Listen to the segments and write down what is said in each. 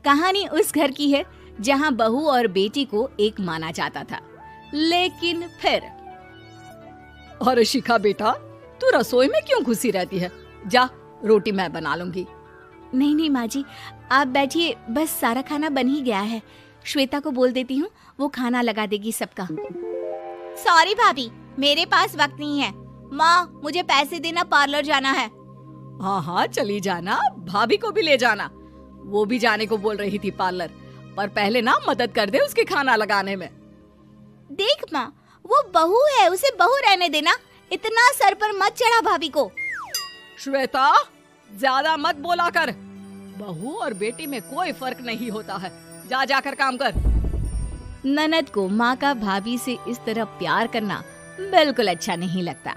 कहानी उस घर की है जहां बहू और बेटी को एक माना जाता था, लेकिन फिर अरे शिखा बेटा, तू रसोई में क्यों घुसी रहती है? जा, रोटी मैं बना लूंगी। नहीं नहीं माँ जी, आप बैठिए, बस सारा खाना बन ही गया है। श्वेता को बोल देती हूँ, वो खाना लगा देगी सबका। सॉरी भाभी, मेरे पास वक्त नहीं है। माँ, मुझे पैसे देना, पार्लर जाना है। हाँ हाँ चली जाना, भाभी को भी ले जाना। वो भी जाने को बोल रही थी पार्लर, पर पहले ना मदद कर दे उसके खाना लगाने में। देख माँ, वो बहू है, उसे बहू रहने देना, इतना सर पर मत चढ़ा भाभी को। श्वेता, ज्यादा मत बोला कर। बहू और बेटी में कोई फर्क नहीं होता है। जा जाकर काम कर। ननद को माँ का भाभी से इस तरह प्यार करना बिल्कुल अच्छा नहीं लगता।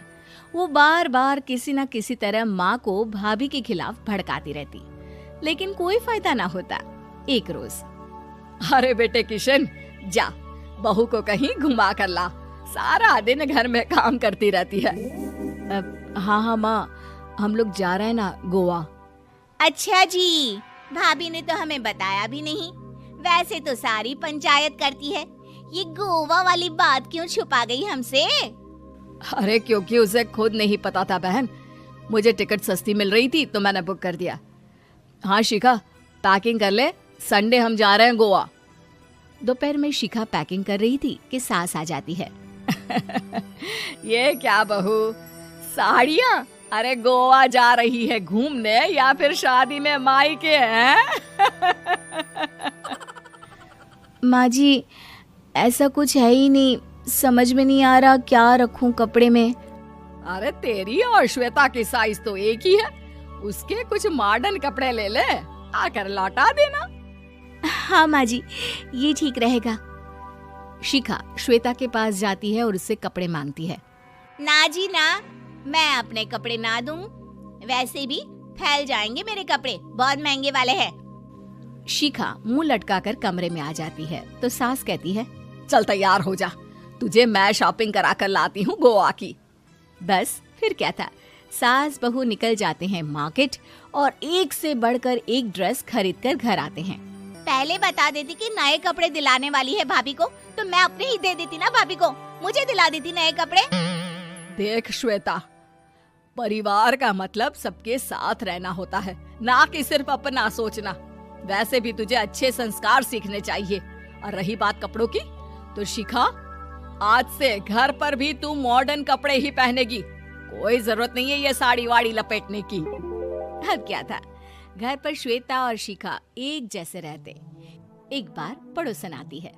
वो बार बार किसी न किसी तरह माँ को भाभी के खिलाफ भड़काती रहती, लेकिन कोई फायदा ना होता। एक रोज, अरे बेटे किशन, जा बहू को कहीं घुमा कर ला, सारा दिन घर में काम करती रहती है। हाँ हाँ माँ, हम लोग जा रहे हैं ना गोवा। अच्छा जी, भाभी ने तो हमें बताया भी नहीं। वैसे तो सारी पंचायत करती है, ये गोवा वाली बात क्यों छुपा गई हमसे? अरे क्योंकि उसे खुद नहीं पता था बहन। मुझे टिकट सस्ती मिल रही थी तो मैंने बुक कर दिया। हाँ शिखा, पैकिंग कर ले, संडे हम जा रहे हैं गोवा। दोपहर में शिखा पैकिंग कर रही थी कि सास आ जाती है। ये क्या बहू, साड़ियाँ? अरे गोवा जा रही है घूमने या फिर शादी में मायके हैं? माँ जी, ऐसा कुछ है ही नहीं, समझ में नहीं आ रहा क्या रखूं कपड़े में। अरे तेरी और श्वेता की साइज तो एक ही है, उसके कुछ मॉडर्न कपड़े ले ले, आकर लौटा देना। हाँ माँ जी, ये ठीक रहेगा। शिखा श्वेता के पास जाती है और उससे कपड़े मांगती है। ना जी ना, मैं अपने कपड़े ना दूं, वैसे भी फैल जाएंगे मेरे कपड़े, बहुत महंगे वाले हैं। शिखा मुंह लटकाकर कमरे में आ जाती है तो सास कहती है, चल तैयार हो जा, तुझे मैं शॉपिंग करा कर लाती हूँ गोवा की। बस फिर क्या था, सास बहू निकल जाते हैं मार्केट और एक से बढ़कर एक ड्रेस खरीद कर घर आते हैं। पहले बता देती कि नए कपड़े दिलाने वाली है भाभी को, तो मैं अपने ही दे देती ना भाभी को, मुझे दिला देती नए कपड़े। देख श्वेता, परिवार का मतलब सबके साथ रहना होता है, ना कि सिर्फ अपना सोचना। वैसे भी तुझे अच्छे संस्कार सीखने चाहिए। और रही बात कपड़ों की, तो शिखा, आज से घर पर भी तू मॉडर्न कपड़े ही पहनेगी। कोई जरूरत नहीं है ये साड़ी वाड़ी लपेटने की। अब क्या था, घर पर श्वेता और शिखा एक जैसे रहते। एक बार पड़ोसन आती है।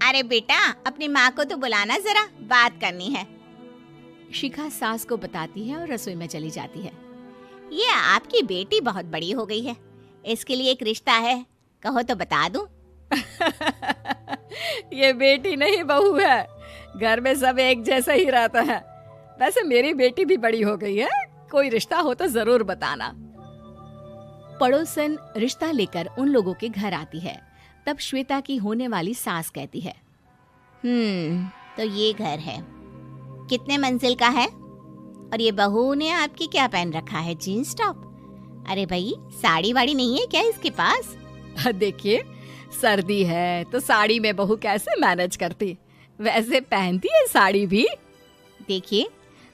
अरे बेटा, अपनी माँ को तो बुलाना जरा, बात करनी है। शिखा सास को बताती है और रसोई में चली जाती है। ये आपकी बेटी बहुत बड़ी हो गई है, इसके लिए एक रिश्ता है, कहो तो बता दूं। ये बेटी नहीं बहू है, घर में सब एक जैसा ही रहता है। वैसे मेरी बेटी भी बड़ी हो गई है, कोई रिश्ता हो तो जरूर बताना। पड़ोसन रिश्ता लेकर उन लोगों के घर आती है। तब श्वेता की होने वाली सास कहती है, तो ये घर है, कितने मंजिल का है? और ये बहू ने आपकी क्या पहन रखा है, जीन्स टॉप? अरे भाई, साड़ी वाड़ी नहीं है क्या इसके पास? देखिए, सर्दी है तो साड़ी में बहू कैसे मैनेज करती, वैसे पहनती है साड़ी भी। देखिए,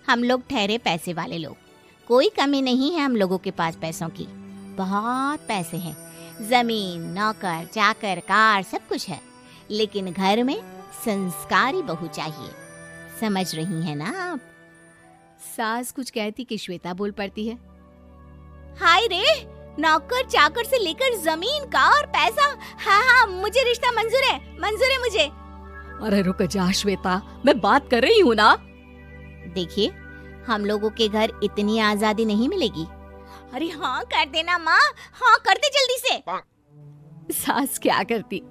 हम लोग ठहरे पैसे वाले लोग, कोई कमी नहीं है हम लोगों के पास पैसों की, बहुत पैसे हैं, जमीन, नौकर चाकर, कार, सब कुछ है, लेकिन घर में संस्कारी बहू चाहिए। समझ रही हैं ना आप? सास कुछ कहती कि श्वेता बोल पड़ती है, हाय रे, नौकर चाकर से लेकर जमीन, कार, पैसा, हाँ हाँ मुझे रिश्ता मंजूर है, मंजूर है मुझे। अरे रुक जा श्वेता, मैं बात कर रही हूँ ना। देखिए, हम लोगों के घर इतनी आजादी नहीं मिलेगी। अरे हाँ कर देना माँ, हाँ कर दे जल्दी से। सास क्या करती,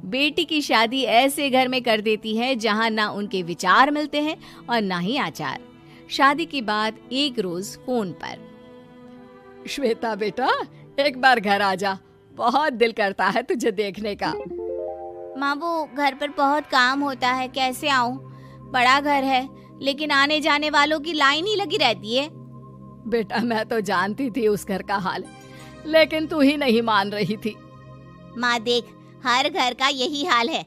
बेटी की शादी ऐसे घर में कर देती है जहाँ ना उनके विचार मिलते हैं और ना ही आचार। शादी के बाद एक रोज फोन पर, श्वेता बेटा, एक बार घर आ जा, बहुत दिल करता है तुझे देखने का। माँ, वो घर पर बहुत काम होता है, कैसे आऊँ? बड़ा घर है, लेकिन आने जाने वालों की लाइन ही लगी रहती है। बेटा, मैं तो जानती थी उस घर का हाल। लेकिन तू ही नहीं मान रही थी। माँ देख, हर घर का यही हाल है।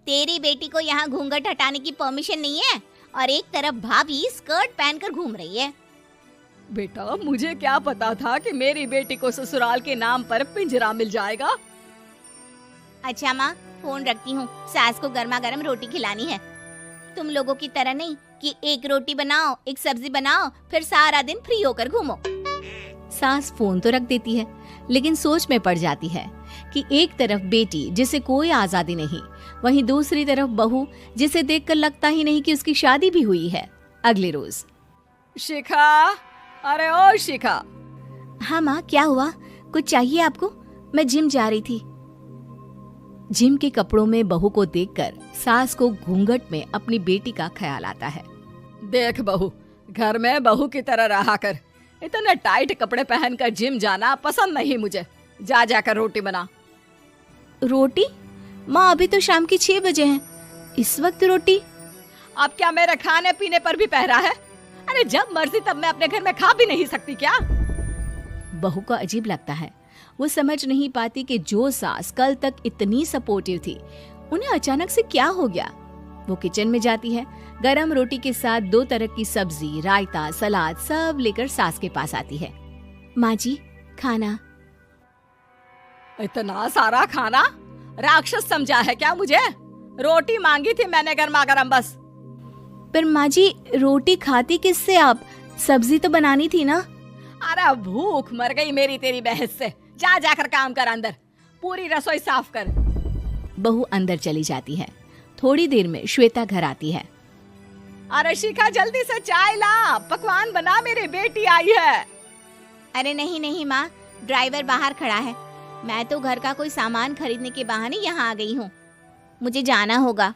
तेरी बेटी को यहाँ घूंघट हटाने की परमिशन नहीं है और एक तरफ भाभी स्कर्ट पहनकर घूम रही है। बेटा, मुझे क्या पता था कि मेरी बेटी को ससुराल के नाम पर पिंजरा मिल जाएगा। अच्छा माँ, फोन रखती हूँ, सास को गर्मा गर्म रोटी खिलानी है। तुम लोगों की तरह नहीं कि एक रोटी बनाओ, एक सब्जी बनाओ, फिर सारा दिन फ्री होकर घूमो। सास फोन तो रख देती है, लेकिन सोच में पड़ जाती है कि एक तरफ बेटी जिसे कोई आजादी नहीं, वहीं दूसरी तरफ बहू जिसे देखकर लगता ही नहीं कि उसकी शादी भी हुई है। अगले रोज। शिखा, अरे ओ शिखा। हाँ माँ, क्या हुआ? कुछ चाहिए आपको? मैं जिम जा रही थी। जिम के कपड़ों में बहू को देखकर सास को घूंघट में अपनी बेटी का ख्याल आता है। देख बहू, घर में बहू की तरह रहा कर। इतने टाइट कपड़े पहनकर जिम जाना पसंद नहीं मुझे। जा जाकर रोटी बना। रोटी? माँ, अभी तो शाम की 6 बजे हैं, इस वक्त रोटी? अब क्या मेरे खाने पीने पर भी पहरा है? अरे जब मर्जी तब मैं अपने घर में खा भी नहीं सकती क्या? बहू को अजीब लगता है। वो समझ नहीं पाती कि जो सास कल तक इतनी सपोर्टिव थी, उन्हें अचानक से क्या हो गया। वो किचन में जाती है, गरम रोटी के साथ 2 तरह की सब्जी, रायता, सलाद सब लेकर सास के पास आती है। माँ जी, खाना। इतना सारा खाना? राक्षस समझा है क्या मुझे? रोटी मांगी थी मैंने गर्मा गर्म बस। पर माँ जी, रोटी खाती किससे आप? सब्जी तो बनानी थी ना। अरे भूख मर गई मेरी तेरी बहस से। जा जाकर काम कर, अंदर पूरी रसोई साफ कर। बहू अंदर चली जाती है। थोड़ी देर में श्वेता घर आती है। अरे शिखा, जल्दी से चाय ला, पकवान बना, मेरी बेटी आई है। अरे नहीं नहीं माँ, ड्राइवर बाहर खड़ा है। मैं तो घर का कोई सामान खरीदने के बहाने यहाँ आ गई हूँ, मुझे जाना होगा।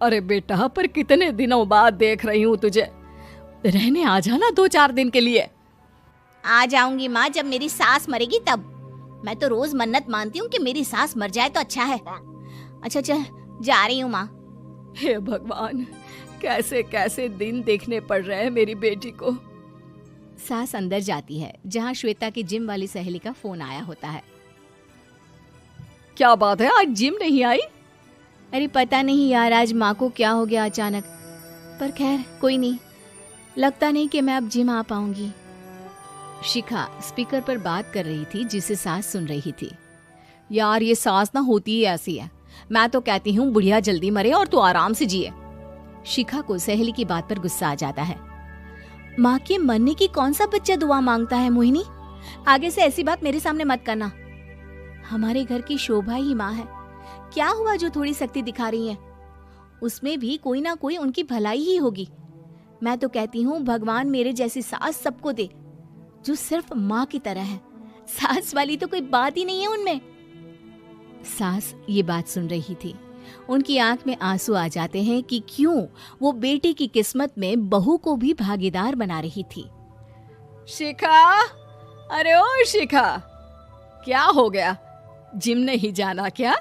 अरे बेटा, पर कितने दिनों बाद देख रही हूँ तुझे, रहने आ जाना 2-4 दिन के लिए। आ जाऊंगी माँ, जब मेरी सास मरेगी तब। मैं तो रोज मन्नत मानती हूँ कि मेरी सास मर जाए तो अच्छा है। अच्छा चल, जा रही हूँ माँ। हे भगवान, कैसे कैसे दिन देखने पड़ रहे हैं मेरी बेटी को। सास अंदर जाती है, जहाँ श्वेता की जिम वाली सहेली का फोन आया होता है। क्या बात है, आज जिम नहीं आई? अरे पता नहीं यार, आज माँ को क्या हो गया अचानक। पर खैर कोई नहीं, लगता नहीं कि मैं अब जिम आ पाऊंगी। शिखा स्पीकर पर बात कर रही थी, जिसे सास सुन रही थी। यार ये सास ना होती ही ऐसी है। मैं तो कहती हूँ बुढ़िया जल्दी मरे और तू आराम से जिए। शिखा को सहेली की बात पर गुस्सा आ जाता है। माँ के मरने की कौन सा बच्चा दुआ मांगता है मोहिनी? आगे से ऐसी बात मेरे सामने मत करना। हमारे घर की शोभा ही माँ है। क्या हुआ जो थोड़ी सख्ती दिखा रही है? उसमें भी कोई ना कोई उनकी भलाई ही होगी। मैं तो कहती हूँ भगवान मेरे जैसी सास सबको दे, जो सिर्फ माँ की तरह है। सास वाली तो कोई बात ही नहीं है उनमें। सास ये बात सुन रही थी। उनकी आंख में आंसू आ जाते हैं कि क्यों वो बेटे की किस्मत में बहू को भी भागीदार बना रही थी। शिखा, अरे ओ शिखा, क्या हो गया? जिम नहीं जाना क्या?